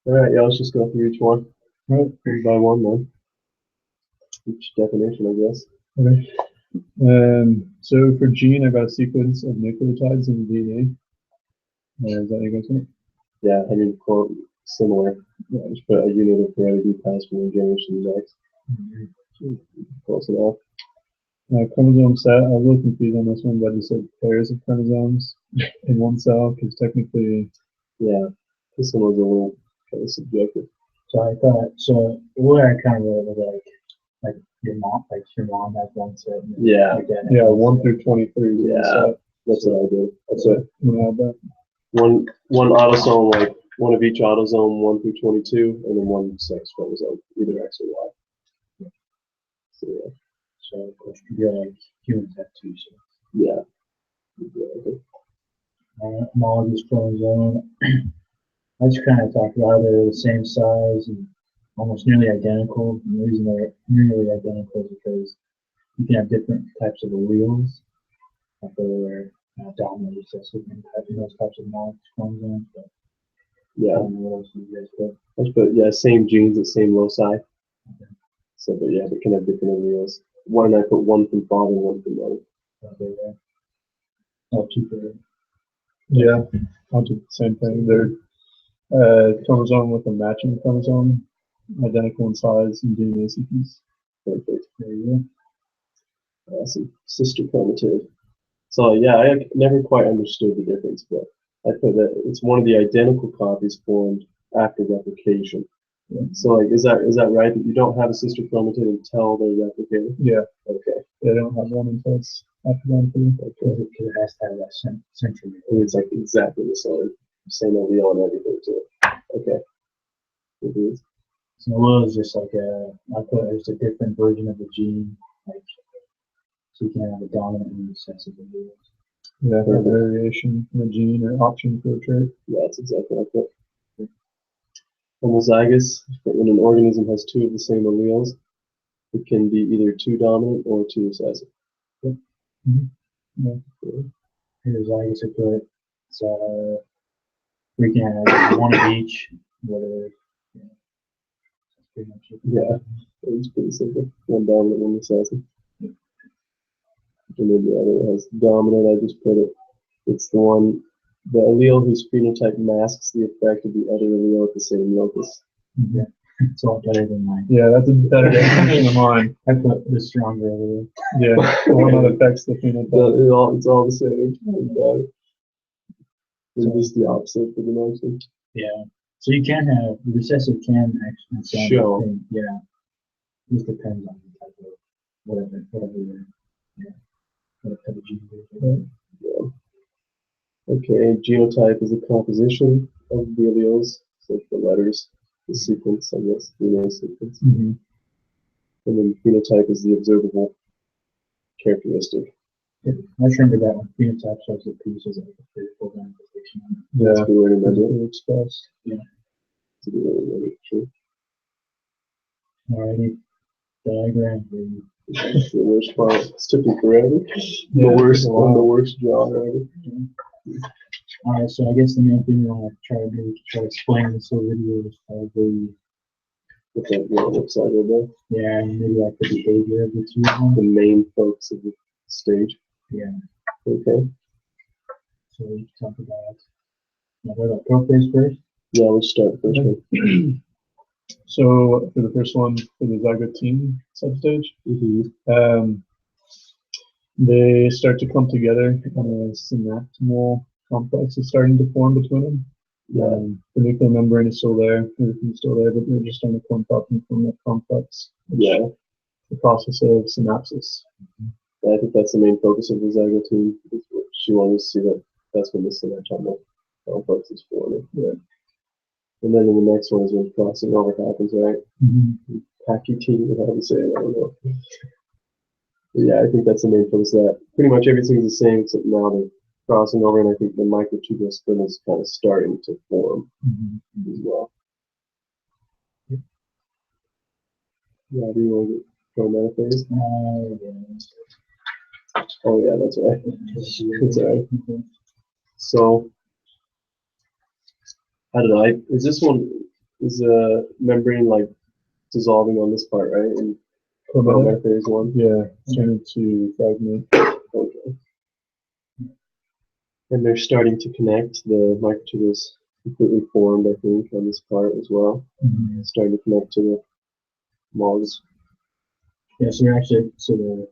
Alright, yeah, let's just go through each one. Right. One by one then. Each definition, I guess. Okay. So for gene, I got a sequence of nucleotides in the DNA. Is that how you guys want it? Yeah, I mean, quote, similar. Yeah, just put a unit of heredity passed from one generation to the next. Close enough. Chromosome set, I was a little confused on this one, but I just said pairs of chromosomes in one cell, because technically, Yeah, this one was a little kind of subjective. So I thought, so what I kind of wrote was like your mom has one set. And Yeah. your dad has yeah, one 1 through 23 is one Yeah. set. That's what I did. That's it. Yeah, but One autosome, like one of each autosome, 1 through 22, and then one sex chromosome, either X or Y. So yeah. So of course you're like humans have two sets. Yeah. Exactly. Homologous chromosome. I just kind of talked about they're the same size and almost nearly identical. And the reason they're nearly identical is because you can have different types of alleles, like whether they're dominant, recessive, and those types of homologous chromosomes. But Yeah. I don't know what else you guys put. I just put, yeah, same genes at same loci. So, but yeah, they can have different alleles. One, I put one from father, one from mother. Okay, yeah. Oh, two for yeah, I'll do the same thing. They're chromosome with a matching chromosome, identical in size and DNA sequence. Perfect. there you Awesome. Sister chromatid. So yeah, I never quite understood the difference, but I put that it's one of the identical copies formed after replication. Yeah. So like, is that right that you don't have a sister chromatid until they're replicated? Yeah, Okay. they don't have one until it's accidental. go. Because it has to have that century. And it's like exactly the same allele and everything too. Okay. Mhm. So allele is just like I put it's a different version of the gene, like so you can have a dominant and recessive allele. Yeah, a Perfect. variation in a gene or option for a trait. Yeah, that's exactly like that. Homozygous, when an organism has two of the same alleles, it can be either two dominant or two recessive. Yeah. Here's I guess I put so we can have one of each, whether that's pretty much it. Yeah, it's pretty simple. One dominant, one recessive. And then the other has dominant, I just put it, it's the allele whose phenotype masks the effect of the other allele at the same locus. Yeah, it's all better than mine. Yeah, that's a better definition of mine. I put the stronger allele. Yeah, the one that affects the phenotype. It's all the same. It's just the opposite for the next one. Yeah. So you can have recessive can actually sound Show. thing. Yeah. It just depends on the type of whatever what type of gene it is. Yeah. Okay, genotype is the composition of the alleles, so the letters, the sequence, I guess, DNA sequence. Mm-hmm. And then phenotype is the observable characteristic. I just remember that one. Phenotype shows the pieces of the physical manifestation. Yeah, That's a good way to remember it. physically expressed. That's a good way to remember it, true. Alrighty. Diagram. The worst part. It's took me forever. Yeah, I'm the worst job ever. Alright, so I guess the main thing we want to try to do is try to explain this whole video is probably With that one upside right there. maybe like the behavior of the two of them. The main focus of the stage. Yeah. Okay. So we can talk about what about prophase first? Yeah, let's start the first one. So for the first one, for the zygote team substage, they start to come together and a synaptimal complex is starting to form between them. The nuclear membrane is still there, everything's still there, but they're just starting to clump up and form that complex. Yeah. The process of synapsis. I think that's the main focus of the zygote team. She wanted to see that that's when the synaptimal complex is forming. Yeah. And then in the next one is when crossing over happens, right? Mm-hmm. Pachytene, how do you say it? I don't know. But yeah, I think that's the main focus of that. Pretty much everything's the same except now they're crossing over, and I think the microtubule spin is kind of starting to form as well. Yeah, do you want to go metaphase? Oh yeah, that's right. That's right. So I don't know. Is this one? is a membrane like dissolving on this part, right? In Chromatic? prometaphase 1. Yeah, starting to fragment. Okay. And they're starting to connect. The microtubule is completely formed, I think, on this part as well. Mhm. It's starting to connect to the molds. Yeah, so they're actually,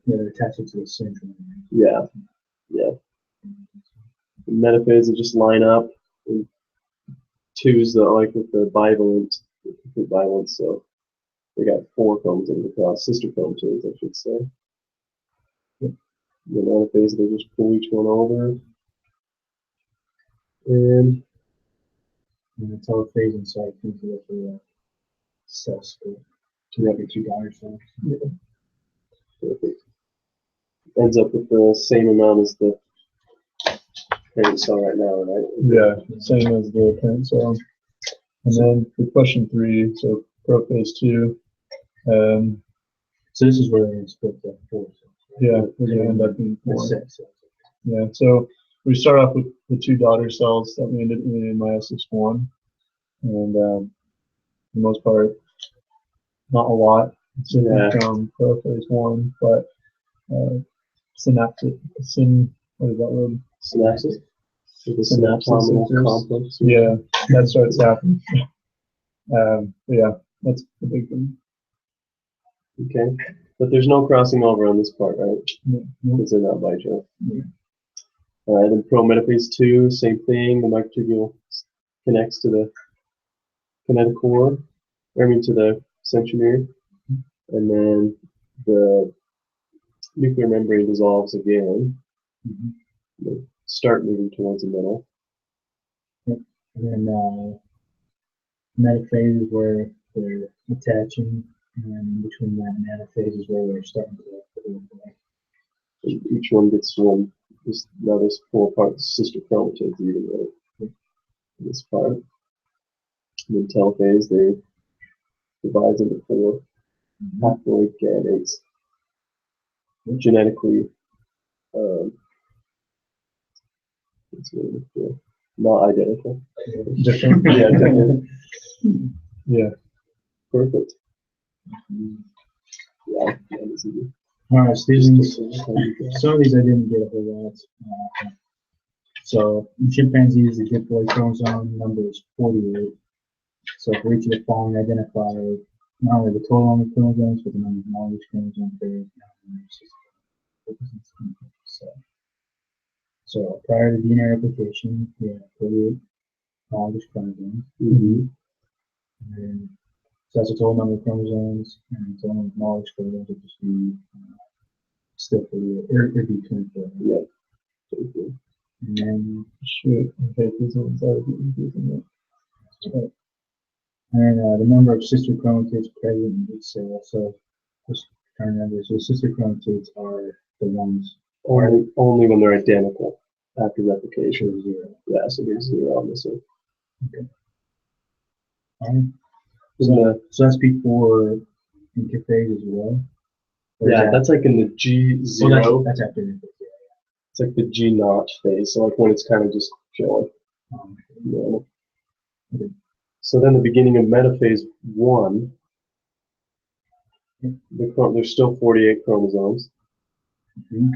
they're attached to the central. Yeah, yeah. The metaphases just line up. And 2 is the like with the bivalent, the complete bivalent, so they got 4 chromosomes across, sister chromosomes, I should say. The metaphase, they just pull each one over. And And the telophase inside comes with the cell split to make your 2 daughter cells. perfect. Ends up with the same amount as the parent cell right now, right? Yeah, same as the parent cell. And then for question 3, so prophase 2, So this is where they split the 4 cells. yeah, we're gonna end up being The 4. 6 cells. Yeah, so we start off with the 2 daughter cells that we ended in meiosis 1, and for the most part, not a lot Yeah. from prophase 1, but synaptic, what is that word? Synapses? The Synapses synaptominal centers. complex. Yeah, that starts happening. Yeah, that's the big thing. Okay. But there's no crossing over on this part, right? No. Because they're not bijural. Yeah. Alright, then prometaphase 2, same thing. The microtubule connects to the kinetochore, to the centromere, and then the nuclear membrane dissolves again. Mhm. They start moving towards the middle. And then metaphase is where they're attaching, and between that and anaphase is where they're starting to proliferate. And each one gets one. Now this 4 parts sister chromatids even right? This part. And then telophase, they divide into 4 haploid gametes. Genetically, it's really cool. Not identical. Different. Yeah, different. Yeah. Perfect. Yeah, that's easy. Alright, so these ones, Just some of these I didn't get a whole lot. So in chimpanzees, the diploid chromosome number is 48. So for each of the following, identify not only the total number of chromosomes, but the number of homologous chromosome pairs. So prior to DNA replication, we have 48 homologous chromosomes. Mhm. And so that's the total number of chromosomes, and the total number of homologous chromosomes would just be still 48, or it'd be 24. Yeah. Pretty cool. And then Shoot, okay, these ones are confusing. And the number of sister chromatids present in each cell. So just trying to remember. So sister chromatids are the ones Only when they're identical after replication. for 0. Yeah, so there's 0 on this one. Alright. Isn't that- So that's before interphase as well. Or is yeah, that- that's like in the oh, G0. that's after interphase. It's like the G0 phase, so like when it's kind of just chilling. Um, Yeah. Okay. So then the beginning of metaphase 1, there's still 48 chromosomes, mhm.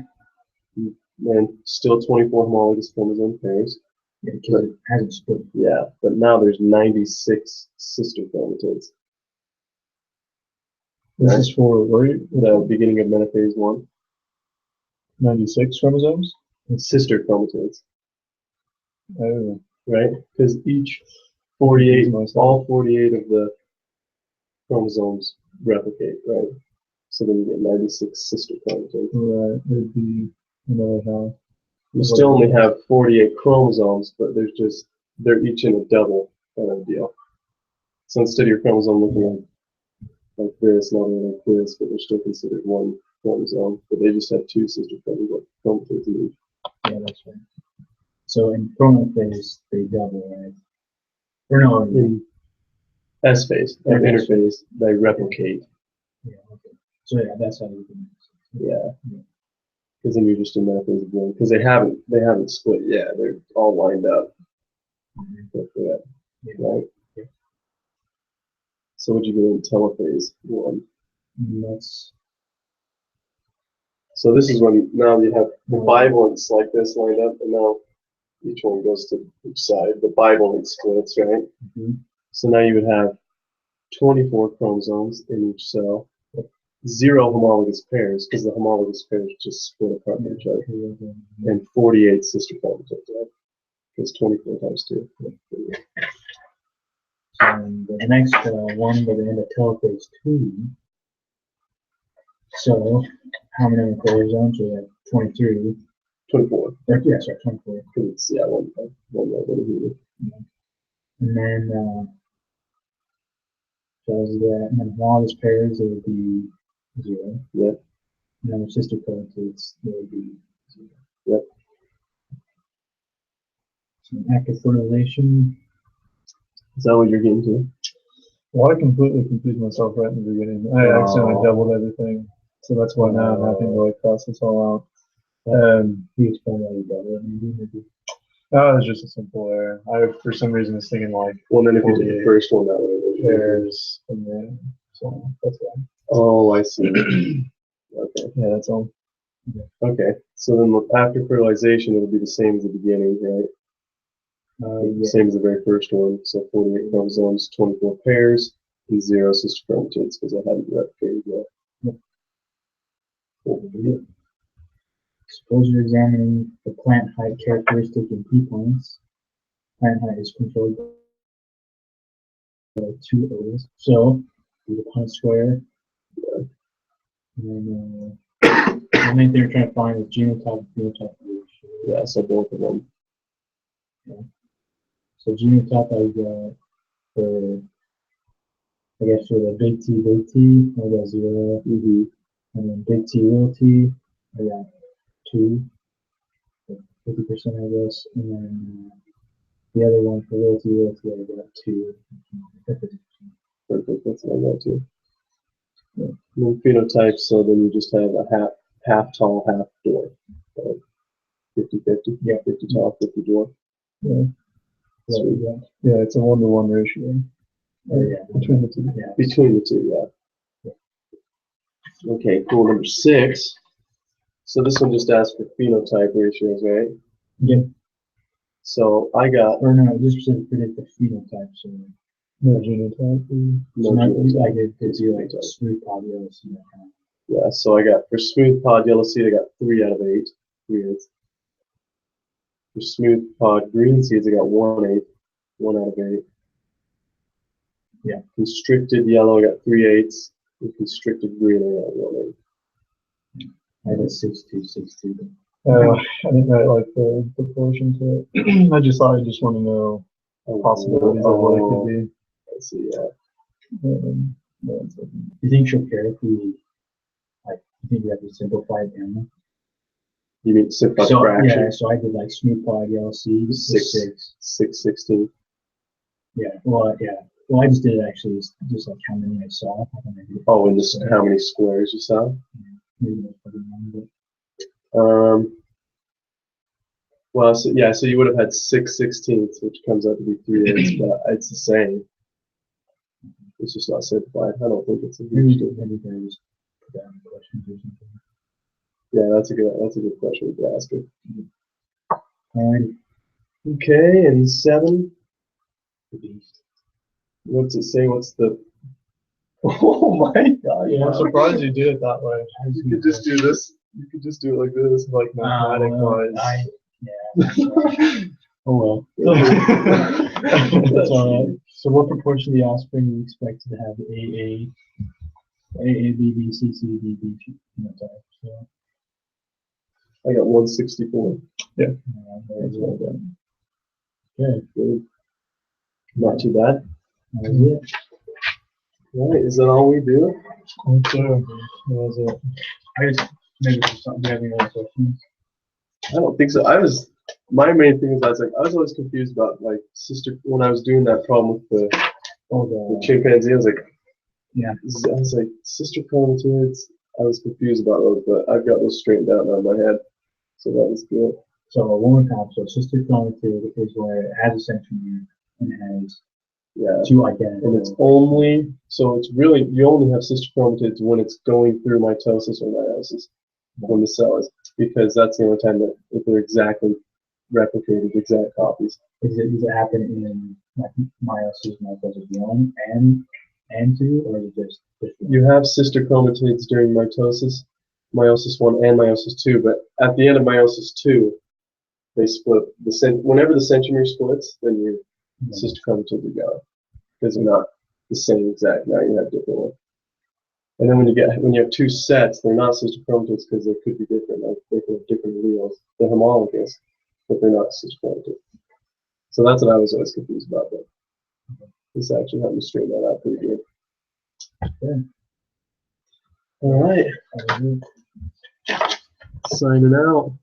and still 24 homologous chromosome pairs. Yeah, because it hasn't split. Yeah, but now there's 96 sister chromatids. This is for where The beginning of metaphase 1. 96 chromosomes? Sister chromatids, Oh, right? Because each 48, Myself. all 48 of the chromosomes replicate, right? So then you get 96 sister chromatids. right. It would be another half. You still only have 48 chromosomes, but they're each in a double kind of deal. So instead of your chromosome looking like this, not only like this, but they're still considered one chromosome, but they just have 2 sister chromatids in each. Yeah, that's right. So in promophase, they double, right? Or no, In S phase, or interphase, they replicate. yeah, okay. So yeah, that's how you can. Yeah. Because then you're just in metaphase again. Because they haven't split yet. They're all lined up. Mhm. But, yeah. Yeah. Right? Yeah. So would you get in telophase 1? And that's So this is when now you have the bivalents like this lined up, and now each one goes to each side. The bivalent splits, right? So now you would have 24 chromosomes in each cell, 0 homologous pairs, because the homologous pairs just split apart from each other, and 48 sister chromosomes, right? Because 24 times 2. And the next one by the end of telophase 2. So, how many chromosomes? We have 23. 24. Yeah, sorry, 24. It's, yeah, one here. And then, so the homologous pairs, it would be 0. Yep. And then the sister chromosomes, it would be 0. Yep. So after fertilization. Is that what you're getting to? Well, I completely confused myself right in the beginning. I accidentally doubled everything, so that's why now I'm having to like cross this all out. You explain why you double it, maybe. Oh, it's just a simple error. I, for some reason, was thinking like Well, then if you did the first one that way, pairs, and then so that's why. Oh, I see. Okay. Yeah, that's all. Okay. So then after fertilization, it'll be the same as the beginning, right? Same as the very first one. So 48 chromosomes, 24 pairs, and 0 sister chromatids because I hadn't replicated yet. Yep. Suppose you're examining the plant height characteristic in pea plants. Plant height is controlled by 2 O's. So, the Punnett square. Yeah. And then, the main thing we're trying to find is genotype and phenotype ratio. Yeah, so both of them. Yeah. So genotype I got for, I guess for the big T, I got 0. Mm-hmm. And then big T, little t, I got 2. 50%, I guess. And then the other one for little t, I got 2. Perfect. That's what I got too. Yeah. And then phenotype, so then you just have a half tall, half dwarf. 50-50. Yeah. 50 tall, 50 dwarf. Yeah. Sweet. Yeah, it's a 1-to-1 ratio. Yeah. Between the two. Yeah. Between the two, yeah. Okay, cool. Number 6. So this one just asks for phenotype ratios, right? Yeah. So I got Or no, just to predict the phenotype. So, No genotype. no I genotype. did do like smooth pod yellow seed. Yeah, so I got for smooth pod yellow seed, I got 3 out of 8. 3/8. For smooth pod green seeds, I got 1/8. 1 out of 8. Yeah. Constricted yellow, I got 3/8. And constricted green, I got 1/8. I had a 6-2. I didn't write like the proportion to it. I just thought I just want to know possibilities of what it could be. I see, yeah. Do you think she'll care if we, like, you think we have to simplify it down? You mean simple So, fraction? yeah, so I did like smooth pod yellow seed, 6. 6/16. Yeah, well, yeah. Well, I just did it actually just like how many I saw. Oh, and this how many squares you saw? Maybe that's probably wrong, but Well, so, yeah, so you would have had 6/16, which comes out to be 3/8, but it's the same. It's just not simplified. I don't think it's a maybe huge maybe they just put down questions or something. Yeah, that's a good question to ask her. Alrighty. Okay, and 7. The beast. What's it say? What's the? Oh my God! Yeah, I'm surprised you did it that way. You could just do this. You could just do it like this, like mathematic wise. Yeah. Oh well. That's alright. So what proportion of the offspring are you expected to have AA, B, B, C, C, D, D phenotype? So, I got 164. that's well done. Okay. Good. Not too bad. That was it. All right, is that all we do? That was it. I just maybe for something. Do you have any other questions? I don't think so. My main thing is I was always confused about like when I was doing that problem with the chimpanzee. I was like, Yeah. I was like sister chromatids. I was confused about those, but I've got those straightened out now in my head, so that was good. So one more time. So sister chromatid is where it has a centromere and it has Yeah. two identical. And it's only, so it's really, you only have sister chromatids when it's going through mitosis or meiosis, when the cell is, because that's the only time that if they're exactly replicated, exact copies. Does it happen in like meiosis, mitosis one and two, or is it just one? You have sister chromatids during mitosis, meiosis 1 and meiosis 2, but at the end of meiosis 2, they split. Whenever the centromere splits, then your sister chromatids are gone, because they're not the same exact. Now you have different ones. And then when you have two sets, they're not sister chromatids because they could be different. Like they could have different alleles. They're homologous, but they're not sister chromatids. So that's what I was always confused about. But this actually helped me straighten that out pretty good. Good. All right, signing out.